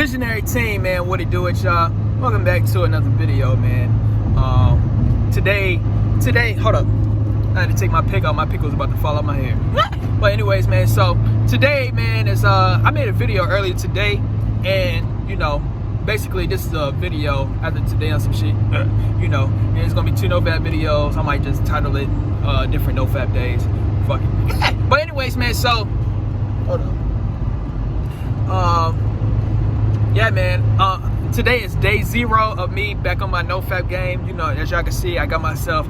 Visionary team, man, what it do it, y'all? Welcome back to another video, man. Today, hold up. I had to take my pick out. My pick was about to fall out my hair. But anyways, man, so today, man, is I made a video earlier today, and you know, basically this is a video after today on some shit. You know, and it's gonna be 2 Nofap videos. I might just title it different Nofap days. Fuck it. But anyways, man, so hold up. Yeah, man. Today is day 0 of me back on my Nofap game. You know, as y'all can see, I got myself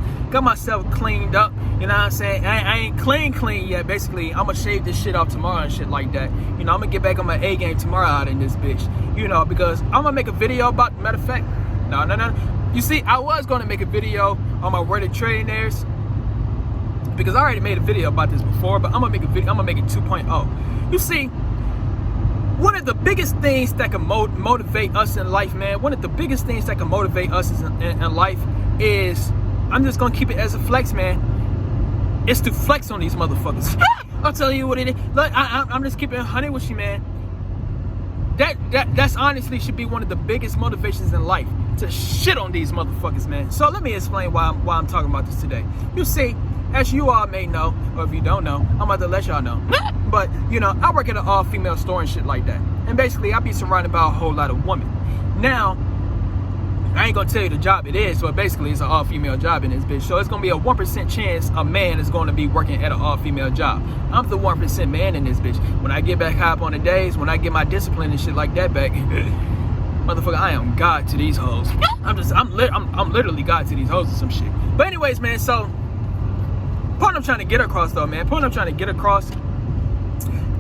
cleaned up. You know what I'm saying? I ain't clean yet. Basically, I'm gonna shave this shit off tomorrow and shit like that. You know, I'm gonna get back on my A game tomorrow out in this bitch. You know, because I'm gonna make a video about. Matter of fact, no. You see, I was gonna make a video on my worded trillionaires because I already made a video about this before. But I'm gonna make a video. I'm gonna make it 2.0. You see, one of the biggest things that can motivate us in life, man, one of the biggest things that can motivate us in life is, I'm just going to keep it as a flex, man. It's to flex on these motherfuckers. I'll tell you what it is. Look, I'm just keeping it 100 with you, man. That's honestly should be one of the biggest motivations in life, to shit on these motherfuckers, man. So let me explain why I'm talking about this today. You see, as you all may know, or if you don't know, I'm about to let y'all know. But, you know, I work at an all-female store and shit like that. And basically, I be surrounded by a whole lot of women. Now, I ain't gonna tell you the job it is, but basically, it's an all-female job in this bitch. So it's gonna be a 1% chance a man is gonna be working at an all-female job. I'm the 1% man in this bitch. When I get back high up on the days, when I get my discipline and shit like that back, motherfucker, I am God to these hoes. I'm literally God to these hoes or some shit. But anyways, man, so point I'm trying to get across though, man. Point I'm trying to get across.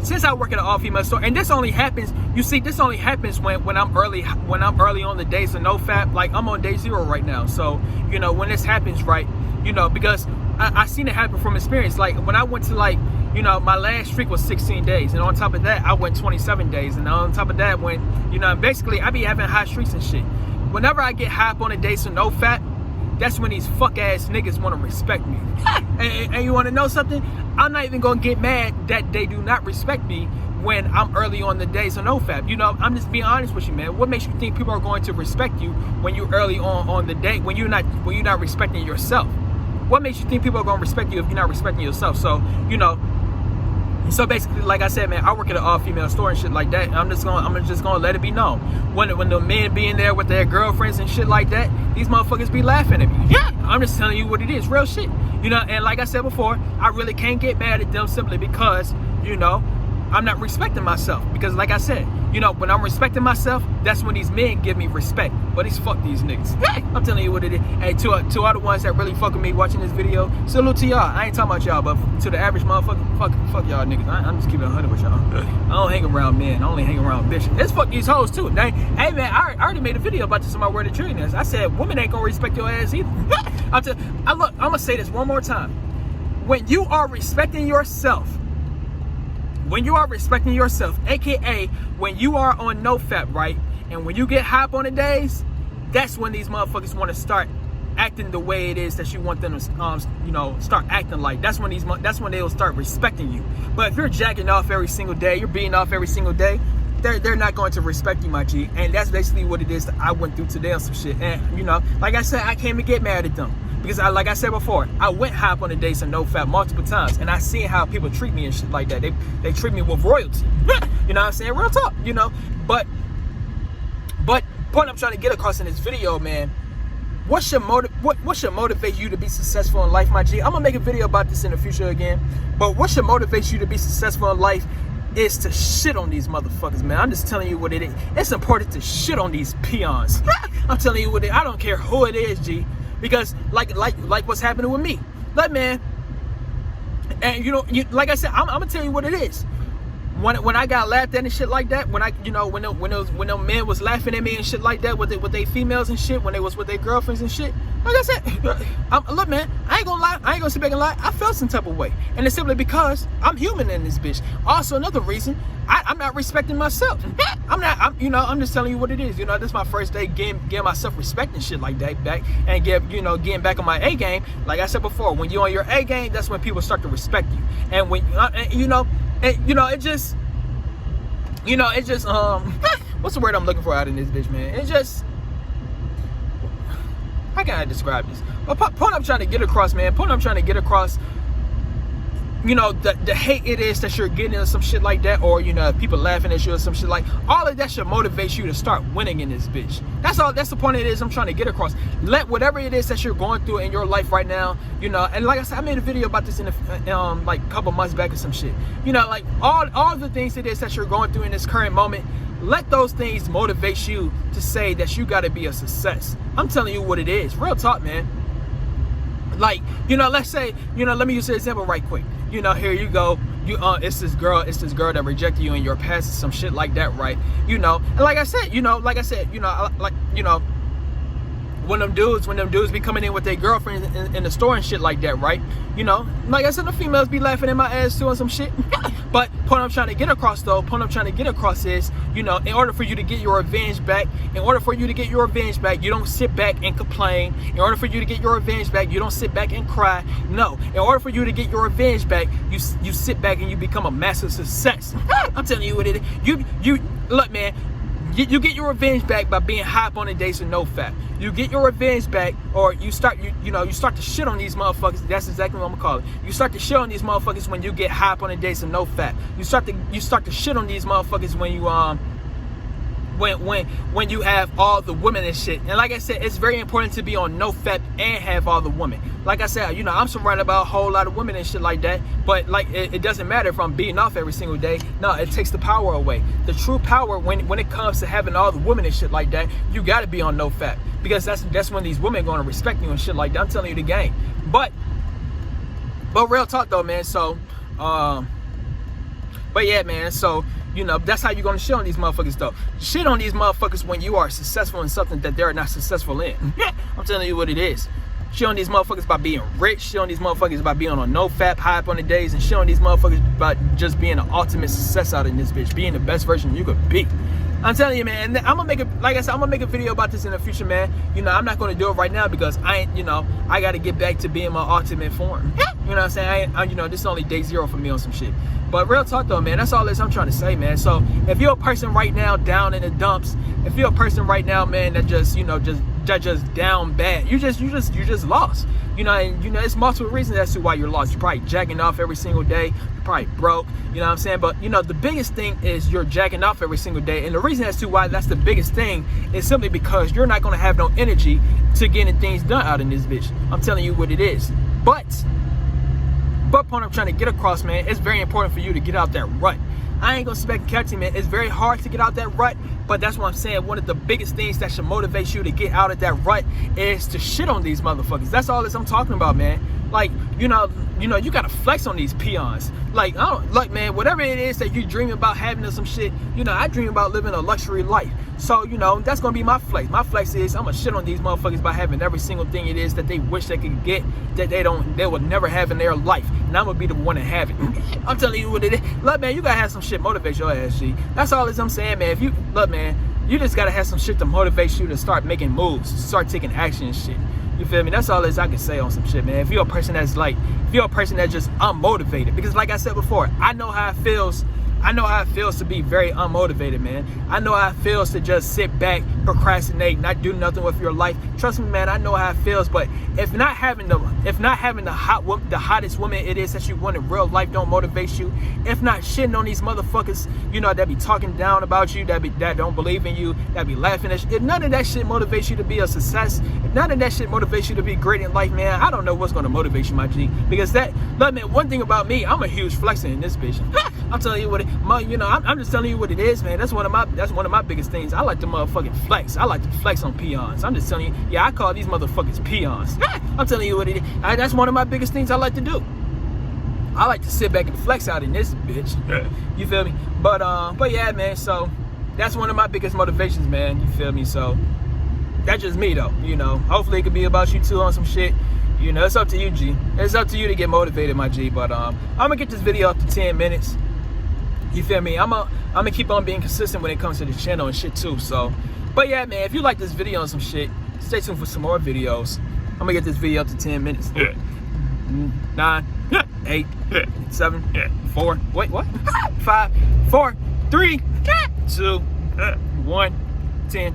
Since I work at an all-female store, and this only happens, you see, this only happens when I'm early on the days of Nofap. Like, I'm on day 0 right now. So, you know, when this happens, right, you know, because I seen it happen from experience. Like, when I went to, like, you know, my last streak was 16 days, and on top of that, I went 27 days, and on top of that, when, you know, basically, I be having hot streaks and shit. Whenever I get high up on the days of Nofap, that's when these fuck-ass niggas want to respect me. And you want to know something? I'm not even going to get mad that they do not respect me when I'm early on the days of Nofap. You know, I'm just being honest with you, man. What makes you think people are going to respect you when you're early on the day, when you're not respecting yourself? What makes you think people are going to respect you if you're not respecting yourself? So, you know, so basically, like I said, man, I work at an all-female store and shit like that. And I'm just gonna let it be known. When the men be in there with their girlfriends and shit like that, these motherfuckers be laughing at me. Yeah, I'm just telling you what it is, real shit. You know, and like I said before, I really can't get mad at them simply because, you know, I'm not respecting myself. Because like I said, you know, when I'm respecting myself, that's when these men give me respect. But it's fuck these niggas. I'm telling you what it is. Hey, to all the ones that really fuck with me watching this video, salute to y'all. I ain't talking about y'all, but to the average motherfucker, fuck y'all niggas. I'm just keeping it 100 with y'all. I don't hang around men. I only hang around bitches. It's fuck these hoes too. Hey man, I already made a video about this in my worded trillionaires. I said women ain't gonna respect your ass either. I'm gonna say this one more time. When you are respecting yourself, aka when you are on Nofap, right, and when you get high up on the days, that's when these motherfuckers want to start acting the way it is that you want them to, you know, start acting like. That's when they'll start respecting you. But if you're jacking off every single day, you're beating off every single day, they're not going to respect you, my G. And that's basically what it is that I went through today on some shit. And you know, like I said, I can't even get mad at them. Because like I said before, I went high up on the days of Nofap multiple times, and I seen how people treat me and shit like that. They treat me with royalty. You know what I'm saying? Real talk, you know. But point I'm trying to get across in this video, man, what should motivate you to be successful in life, my G? I'm gonna make a video about this in the future again. But what should motivate you to be successful in life is to shit on these motherfuckers, man. I'm just telling you what it is. It's important to shit on these peons. I'm telling you what it is. I don't care who it is, G. Because like what's happening with me, like, man, and you know, like I said, I'm gonna tell you what it is. When I got laughed at and shit like that, when them men was laughing at me and shit like that with they females and shit, when they was with their girlfriends and shit, like I said, look, man, I ain't gonna sit back and lie. I felt some type of way, and it's simply because I'm human in this bitch. Also, another reason, I'm not respecting myself. I'm just telling you what it is. You know, this is my first day getting myself respect and shit like that back, and getting back on my A game. Like I said before, when you're on your A game, that's when people start to respect you. And when it just, you know, it's just what's the word I'm looking for out in this bitch, man? It's just, how can I describe this? But point I'm trying to get across, man. Point I'm trying to get across, you know, the hate it is that you're getting or some shit like that, or, you know, people laughing at you or some shit like, all of that should motivate you to start winning in this bitch. That's all. That's the point it is I'm trying to get across. Let whatever it is that you're going through in your life right now, you know, and like I said, I made a video about this in like a couple months back or some shit. You know, like all the things it is that you're going through in this current moment, let those things motivate you to say that you got to be a success. I'm telling you what it is. Real talk, man. Like, you know, let's say, you know, let me use an example right quick. You know, here you go. It's this girl that rejected you in your past, some shit like that, right? You know, and like I said, you know, when them dudes be coming in with their girlfriends in the store and shit like that, right? You know, like I said, the females be laughing at my ass too and some shit. But point I'm trying to get across is, you know, in order for you to get your revenge back, you don't sit back and complain. In order for you to get your revenge back, you don't sit back and cry. No, in order for you to get your revenge back, you sit back and you become a massive success. I'm telling you what it is. You look, man. You get your revenge back by being high up on the dates with Nofap. You get your revenge back, or you start to shit on these motherfuckers. That's exactly what I'm gonna call it. You start to shit on these motherfuckers when you get high up on the dates with Nofap. You start to shit on these motherfuckers when you when you have all the women and shit. And like I said, it's very important to be on Nofap and have all the women. Like I said, you know, I'm surrounded by a whole lot of women and shit like that. But like, it doesn't matter if I'm beating off every single day. No, it takes the power away. The true power when it comes to having all the women and shit like that, you gotta be on Nofap, because that's when these women are gonna respect you and shit like that. I'm telling you the game. But real talk though, man. So but yeah, man. So, you know, that's how you're gonna shit on these motherfuckers though. Shit on these motherfuckers when you are successful in something that they're not successful in. I'm telling you what it is. Shit on these motherfuckers by being rich. Shit on these motherfuckers by being on Nofap, high up on the days, and shit on these motherfuckers by just being the ultimate success out in this bitch, being the best version you could be. I'm telling you, man. And I'm gonna make like I said, I'm gonna make a video about this in the future, man. You know, I'm not gonna do it right now because I ain't, you know, I gotta get back to being my ultimate form. You know what I'm saying? You know, this is only day 0 for me on some shit. But real talk though, man, that's all this I'm trying to say, man. So if you're a person right now down in the dumps, if you're a person right now, man, that just, you know, just down bad, you just lost. You know, and you know, it's multiple reasons as to why you're lost. You're probably jacking off every single day. You're probably broke. You know what I'm saying? But you know, the biggest thing is you're jacking off every single day. And the reason as to why that's the biggest thing is simply because you're not gonna have no energy to getting things done out in this bitch. I'm telling you what it is. But point I'm trying to get across, man, it's very important for you to get out that rut. I ain't gonna spec catch you, man. It's very hard to get out that rut, but that's what I'm saying. One of the biggest things that should motivate you to get out of that rut is to shit on these motherfuckers. That's all this I'm talking about, man. Like, you know, you gotta flex on these peons. Like, man, whatever it is that you dream about having or some shit, you know, I dream about living a luxury life. So, you know, that's gonna be my flex. My flex is I'm gonna shit on these motherfuckers by having every single thing it is that they wish they could get that they would never have in their life. And I'm gonna be the one to have it. I'm telling you what it is. Look, man, you gotta have some shit motivate your ass, G. That's all I'm saying, man. If you look, man, you just gotta have some shit to motivate you to start making moves, start taking action and shit. You feel me? That's all I can say on some shit, man. If you're a person that's just unmotivated, because like I said before, I know how it feels. I know how it feels to be very unmotivated, man. I know how it feels to just sit back, procrastinate, not do nothing with your life. Trust me, man, I know how it feels. But if not having the hottest woman it is that you want in real life don't motivate you, if not shitting on these motherfuckers, you know, that be talking down about you, that don't believe in you, that be laughing at you, if none of that shit motivates you to be a success, if none of that shit motivates you to be great in life, man, I don't know what's gonna motivate you, my G. Because look, man, one thing about me, I'm a huge flexer in this bitch. I'm telling you what I'm just telling you what it is, man. That's one of my biggest things. I like to motherfucking flex. I like to flex on peons. I'm just telling you, yeah, I call these motherfuckers peons. I'm telling you what it is. That's one of my biggest things I like to do. I like to sit back and flex out in this bitch. You feel me? But yeah, man, so that's one of my biggest motivations, man. You feel me? So that's just me though, you know. Hopefully it could be about you too on some shit. You know, it's up to you, G. It's up to you to get motivated, my G. But I'm gonna get this video up to 10 minutes. You feel me? I'm gonna keep on being consistent when it comes to the channel and shit too. So, but yeah, man, if you like this video and some shit, stay tuned for some more videos. I'm gonna get this video up to 10 minutes. 9, 8, 7, 4. Wait, what? 5, 4, 3. 2, 1, 10.